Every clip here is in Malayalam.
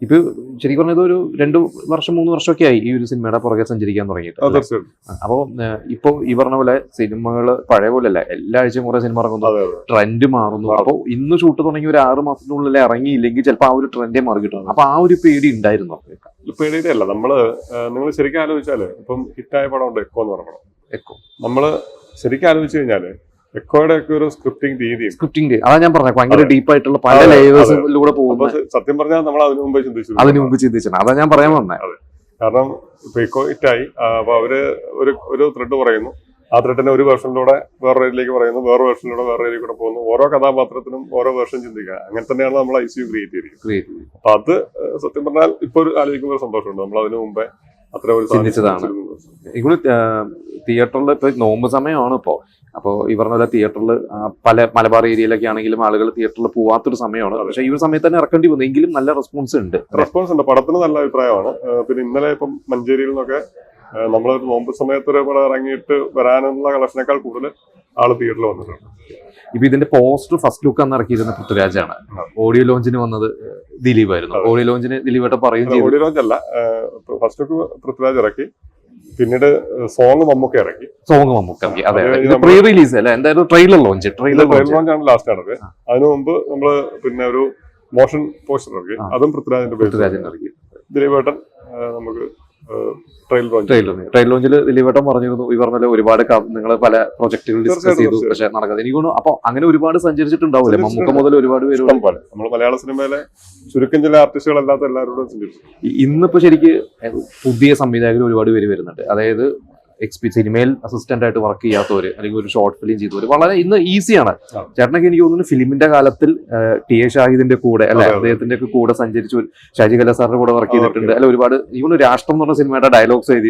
ഇപ്പൊ ശരിക്കും പറഞ്ഞത് ഒരു 2 വർഷം 3 വർഷമൊക്കെ ആയി ഈ ഒരു സിനിമയുടെ പുറകെ സഞ്ചരിക്കാൻ തുടങ്ങിയിട്ട്. അപ്പൊ ഇപ്പൊ ഈ പറഞ്ഞ പോലെ സിനിമകള് പഴയ പോലെയല്ല, എല്ലാ ആഴ്ചയും കുറെ സിനിമ ഇറങ്ങുന്നു, ട്രെൻഡ് മാറുന്നു. അപ്പൊ ഇന്ന് ഷൂട്ട് തുടങ്ങി ഒരു 6 മാസത്തിനുള്ളിൽ ഇറങ്ങിയില്ലെങ്കിൽ ചിലപ്പോൾ ആ ഒരു ട്രെൻഡേ മാറി കിട്ടും. അപ്പൊ ആ ഒരു പേടി ഉണ്ടായിരുന്നു. പേടിയുടെ അല്ല, നിങ്ങൾ ശരിക്കും ആലോചിച്ചാല് ഇപ്പം ഹിറ്റായ പടം ഉണ്ട് എക്കോ എന്ന് പറഞ്ഞ പടം. എക്കോ നമ്മള് ശരിക്കും ആലോചിച്ച് കഴിഞ്ഞാല് എക്കോയുടെ ഒക്കെ ഒരു സ്ക്രിപ്റ്റിംഗ് അതാ ഞാൻ പറഞ്ഞത്, ഭയങ്കര ഡീപ്പായിട്ടുള്ള പല ലേയേഴ്സിലൂടെ പോകുന്നു. സത്യം പറഞ്ഞാൽ നമ്മൾ അതിനു മുമ്പ് ചിന്തിച്ചു അതാ ഞാൻ പറയാൻ വന്നത്. കാരണം ഇപ്പൊ എക്കോ ഹിറ്റായി, അപ്പൊ അവര് ഒരു ത്രെഡ് പറയുന്നു, ആ ത്രെഡിനെ ഒരു വേർഷനിലൂടെ വേറെ രീതിയിലേക്ക് പറയുന്നു, വേറെ വേർഷനിലൂടെ വേറെ രീതിയിൽ കൂടെ പോകുന്നു. ഓരോ കഥാപാത്രത്തിനും ഓരോ വേർഷൻ ചിന്തിക്കുക. അങ്ങനെ തന്നെയാണ് നമ്മൾ ICU ക്രിയേറ്റ് ചെയ്തിരിക്കുന്നത്. അപ്പൊ അത് സത്യം പറഞ്ഞാൽ ഇപ്പൊ ഒരു ആലോചിക്കുമ്പോൾ ഒരു സന്തോഷമുണ്ട്. നമ്മൾ അതിനു മുമ്പേ അത്ര ഒരു ചിന്തിച്ചതാണ്. ഇവിടെ തിയേറ്ററിൽ ഇപ്പൊ നോമ്പ് സമയമാണ് ഇപ്പോ. അപ്പോൾ ഈ പറഞ്ഞ പോലെ തിയേറ്ററിൽ പല മലബാർ ഏരിയയിലൊക്കെ ആണെങ്കിലും ആളുകൾ തിയേറ്ററിൽ പോവാത്തൊരു സമയമാണ്. പക്ഷേ ഈ ഒരു സമയത്ത് തന്നെ ഇറക്കേണ്ടി വന്നു, എങ്കിലും നല്ല റെസ്പോൺസ് ഉണ്ട്. പടത്തിന് നല്ല അഭിപ്രായമാണ്. പിന്നെ ഇന്നലെ ഇപ്പം മഞ്ചേരിയിൽ നിന്നൊക്കെ നമ്മളൊരു നോമ്പ് സമയത്ത് ഒരു പടം ഇറങ്ങിയിട്ട് വരാനുള്ള കളക്ഷനേക്കാൾ കൂടുതൽ ആള് തിയേറ്ററിൽ വന്നിട്ടുണ്ട്. ഇപ്പൊ ഇതിന്റെ പോസ്റ്റർ ഫസ്റ്റ് ലുക്ക് അന്ന് ഇറക്കിയിരുന്ന പൃഥ്വിരാജാണ്. ഓഡിയോ ലോഞ്ചിന് വന്നത് ദിലീപായിരുന്നു. ഓഡിയോ ലോഞ്ചിന് ദിലീപേട്ട പറയും. ഓഡിയോ ലോഞ്ച് അല്ല, ഫസ്റ്റ് ലുക്ക് പൃഥ്വിരാജ് ഇറക്കി, പിന്നീട് സോങ് മമ്മൂക്ക ഇറക്കി. അതെ, പ്രീ റിലീസ് അല്ല, എന്തായാലും ട്രെയിലർ ലോഞ്ച് ആണ് ലാസ്റ്റ് ആണത്. അതിനു മുമ്പ് നമ്മള് പിന്നെ ഒരു മോഷൻ പോസ്റ്റർ ഇറക്കി, അതും പൃഥ്വിരാജിന്റെ ഇറക്കി. ദിലീപേട്ടൻ നമുക്ക് ട്രെയിലർ ലോഞ്ചിൽ ദിലീപേട്ടൻ പറഞ്ഞിരുന്നു, ഈ പറഞ്ഞ ഒരുപാട് നിങ്ങൾ പല പ്രൊജക്ടുകൾ ഡിസ്കസ് ചെയ്തു, പക്ഷെ നടക്കാതെ. എനിക്ക് തോന്നുന്നു അപ്പൊ അങ്ങനെ ഒരുപാട് സഞ്ചരിച്ചിട്ടുണ്ടാവില്ലേ മമ്മൂക്ക മുതൽ ഒരുപാട് പേര്. നമ്മൾ മലയാള സിനിമയിലെ ചുരുക്കം ചില ആർട്ടിസ്റ്റുകളല്ലാത്ത എല്ലാവരോടും സഞ്ചരിച്ചു. ഇന്നിപ്പോ ശരിക്ക് പുതിയ സംവിധായകർ ഒരുപാട് പേര് വരുന്നുണ്ട്. അതായത് സിനിമയിൽ അസിസ്റ്റന്റ് ആയിട്ട് വർക്ക് ചെയ്യാത്തവര്, അല്ലെങ്കിൽ ഒരു ഷോർട്ട് ഫിലിം ചെയ്തവര്, വളരെ ഇന്ന് ഈസിയാണ്. ചേട്ടനൊക്കെ എനിക്ക് തോന്നുന്നു ഫിലിമിന്റെ കാലത്തിൽ ടി.എ. ഷാഹിദിന്റെ കൂടെ അല്ലെ, അദ്ദേഹത്തിന്റെ ഒക്കെ കൂടെ സഞ്ചരിച്ചു. ഷാജി കല സാറിന്റെ കൂടെ വർക്ക് ചെയ്തിട്ടുണ്ട്. അല്ല, ഒരുപാട് ഈവൻ രാഷ്ട്രം എന്ന് പറഞ്ഞ സിനിമയുടെ ഡയലോഗ്സ് എഴുതി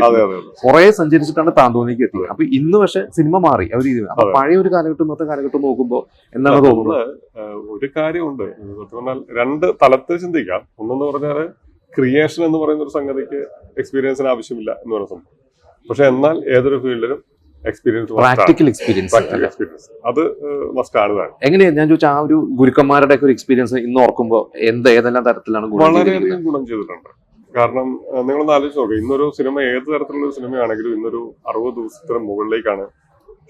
കുറെ സഞ്ചരിച്ചിട്ടാണ് താന്തോന്നിക്ക് എത്തിയത്. അപ്പൊ ഇന്ന് പക്ഷെ സിനിമ മാറി അവർ. അപ്പൊ പഴയ ഒരു കാലഘട്ടം ഇന്നത്തെ കാലഘട്ടം നോക്കുമ്പോൾ എന്താണ് തോന്നുന്നത്? ഒരു കാര്യമുണ്ട്, രണ്ട് തലത്തിൽ ചിന്തിക്കാം. ഒന്നെന്ന് പറഞ്ഞാല് ക്രിയേഷൻ എന്ന് പറയുന്ന ഒരു സംഗതിക്ക് എക്സ്പീരിയൻസിന് ആവശ്യമില്ല എന്ന് പറയുന്ന സംഭവം. പക്ഷെ എന്നാൽ ഏതൊരു ഫീൽഡിലും പ്രാക്ടിക്കൽ എക്സ്പീരിയൻസ് അത് മസ്റ്റ് ആണ്. എങ്ങനെയാ ഞാൻ ചോദിച്ചാൽ ആ ഒരു ഗുരുക്കന്മാരുടെ ഒക്കെ ഒരു എക്സ്പീരിയൻസ് ഇന്ന് ഓർക്കുമ്പോൾ ഏതെല്ലാം തരത്തിലാണ്? വളരെയധികം ഗുണം ചെയ്തിട്ടുണ്ട്. കാരണം നിങ്ങളൊന്ന് ആലോചിച്ച് നോക്കുക, ഇന്നൊരു സിനിമ ഏത് തരത്തിലുള്ള ഒരു സിനിമയാണെങ്കിലും ഇന്നൊരു 60 ദിവസത്തിന് മുകളിലേക്കാണ്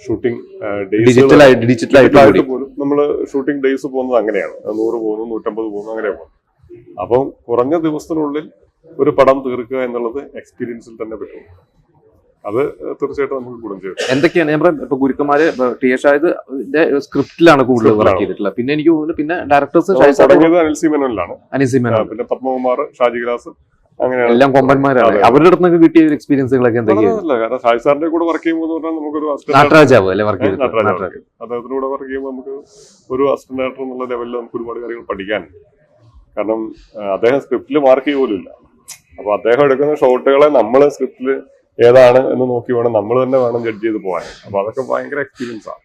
ഷൂട്ടിംഗ് ഡിജിറ്റലായിട്ട് പോലും നമ്മള് ഷൂട്ടിംഗ് ഡേയ്സ് പോകുന്നത് അങ്ങനെയാണ്. 100 പോകുന്നു, 150 പോകുന്നു, അങ്ങനെ പോകുന്നു. അപ്പം കുറഞ്ഞ ദിവസത്തിനുള്ളിൽ ഒരു പടം തീർക്കുക എന്നുള്ളത് എക്സ്പീരിയൻസിൽ തന്നെ പറ്റും. അത് തീർച്ചയായിട്ടും നമുക്ക് ഗുണം ചെയ്യും. എന്തൊക്കെയാണ് ഞാൻ പറയാം, ഇപ്പൊ ഗുരുക്കന്മാര് ടി.എ. ഷാഹിദിന്റെ സ്ക്രിപ്റ്റിലാണ് കൂടുതൽ വർക്ക് ചെയ്തിട്ടുള്ളത്. പിന്നെ എനിക്ക് തോന്നുന്നു പിന്നെ ഡയറക്ടേഴ്സ് അനിൽ സി മേനോൻ, പിന്നെ പത്മകുമാർ, ഷാജി ഗ്ലാസ്, അങ്ങനെ എല്ലാം കൊമ്പന്മാരാണ്. അവരുടെ അടുത്ത് നിന്ന് കിട്ടിയ എക്സ്പീരിയൻസുകളൊക്കെ എന്തൊക്കെയാണ്? കാരണം ഷാജി സാറിന്റെ കൂടെ വർക്ക് ചെയ്യുമ്പോൾ നമുക്കൊരു നടരാജാവ് അല്ലെ വർക്ക് ചെയ്തത്, അദ്ദേഹത്തിന്റെ കൂടെ വർക്ക് ചെയ്യുമ്പോൾ നമുക്ക് ഒരു അസിസ്റ്റന്റ് ഡയറക്ടർ എന്നുള്ള ലെവലിൽ നമുക്ക് ഒരുപാട് കാര്യങ്ങൾ പഠിക്കാനുണ്ട്. കാരണം അദ്ദേഹം സ്ക്രിപ്റ്റിൽ മാർക്ക് ചെയ്യുപോലുമില്ല. അപ്പൊ അദ്ദേഹം എടുക്കുന്ന ഷോട്ടുകളെ നമ്മൾ സ്ക്രിപ്റ്റില് ഏതാണ് എന്ന് നോക്കി വേണം നമ്മൾ തന്നെ ജഡ്ജ് ചെയ്ത് പോകാൻ. അപ്പൊ അതൊക്കെ ഭയങ്കര എക്സ്പീരിയൻസ് ആണ്.